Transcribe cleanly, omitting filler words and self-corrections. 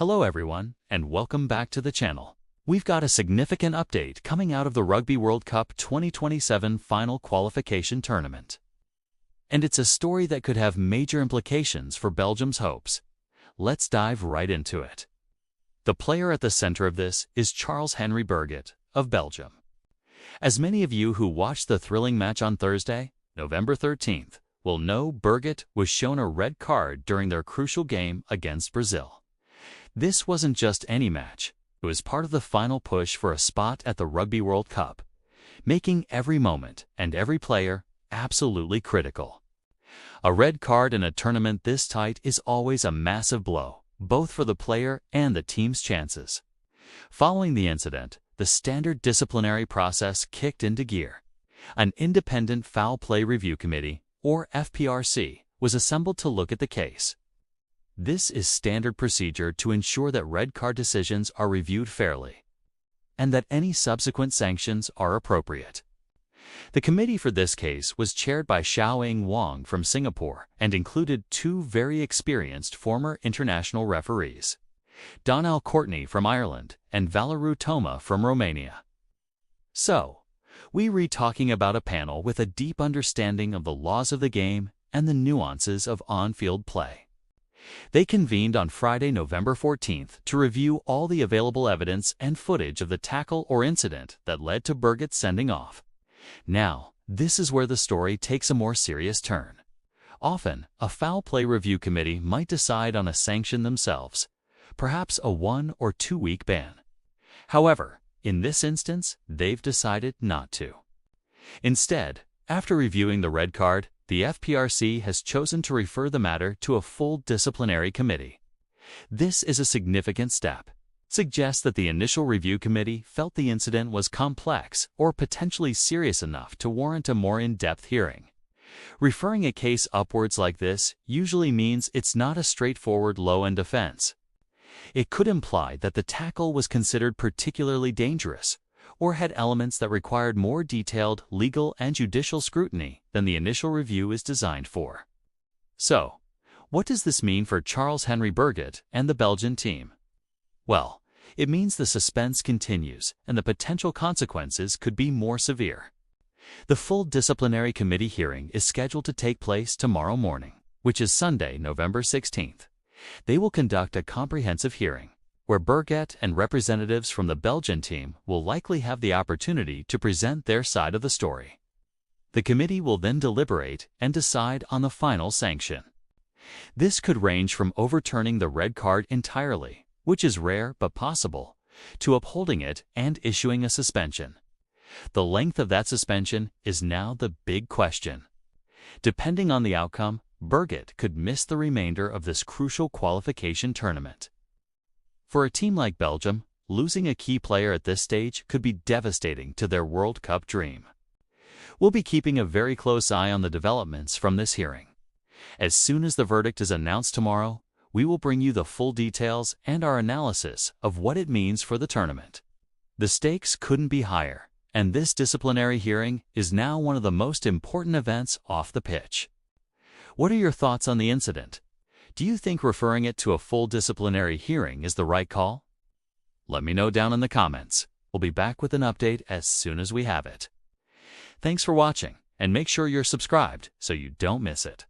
Hello everyone, and welcome back to the channel. We've got a significant update coming out of the Rugby World Cup 2027 Final Qualification Tournament. And it's a story that could have major implications for Belgium's hopes. Let's dive right into it. The player at the center of this is Charles-Henri Berguet of Belgium. As many of you who watched the thrilling match on Thursday, November 13th, will know, Berguet was shown a red card during their crucial game against Brazil. This wasn't just any match. It was part of the final push for a spot at the Rugby World Cup, making every moment and every player absolutely critical. A red card in a tournament this tight is always a massive blow, both for the player and the team's chances. Following the incident, the standard disciplinary process kicked into gear. An independent foul play review committee, or FPRC, was assembled to look at the case. This is standard procedure to ensure that red card decisions are reviewed fairly and that any subsequent sanctions are appropriate. The committee for this case was chaired by Shao Ing Wang from Singapore and included two very experienced former international referees, Donal Courtney from Ireland and Valeriu Toma from Romania. So, we're talking about a panel with a deep understanding of the laws of the game and the nuances of on-field play. They convened on Friday, November 14th to review all the available evidence and footage of the tackle or incident that led to Berguet's sending off. Now, this is where the story takes a more serious turn. Often, a foul play review committee might decide on a sanction themselves, perhaps a 1 or 2 week ban. However, in this instance, they've decided not to. Instead, after reviewing the red card, the FPRC has chosen to refer the matter to a full disciplinary committee. This is a significant step. It suggests that the initial review committee felt the incident was complex or potentially serious enough to warrant a more in-depth hearing. Referring a case upwards like this usually means it's not a straightforward low-end offense. It could imply that the tackle was considered particularly dangerous or had elements that required more detailed legal and judicial scrutiny than the initial review is designed for. So, what does this mean for Charles-Henri Berguet and the Belgian team? Well, it means the suspense continues and the potential consequences could be more severe. The full disciplinary committee hearing is scheduled to take place tomorrow morning, which is Sunday, November 16th. They will conduct a comprehensive hearing, where Berguet and representatives from the Belgian team will likely have the opportunity to present their side of the story. The committee will then deliberate and decide on the final sanction. This could range from overturning the red card entirely, which is rare but possible, to upholding it and issuing a suspension. The length of that suspension is now the big question. Depending on the outcome, Berguet could miss the remainder of this crucial qualification tournament. For a team like Belgium, losing a key player at this stage could be devastating to their World Cup dream. We'll be keeping a very close eye on the developments from this hearing. As soon as the verdict is announced tomorrow, we will bring you the full details and our analysis of what it means for the tournament. The stakes couldn't be higher, and this disciplinary hearing is now one of the most important events off the pitch. What are your thoughts on the incident? Do you think referring it to a full disciplinary hearing is the right call? Let me know down in the comments. We'll be back with an update as soon as we have it. Thanks for watching, and make sure you're subscribed so you don't miss it.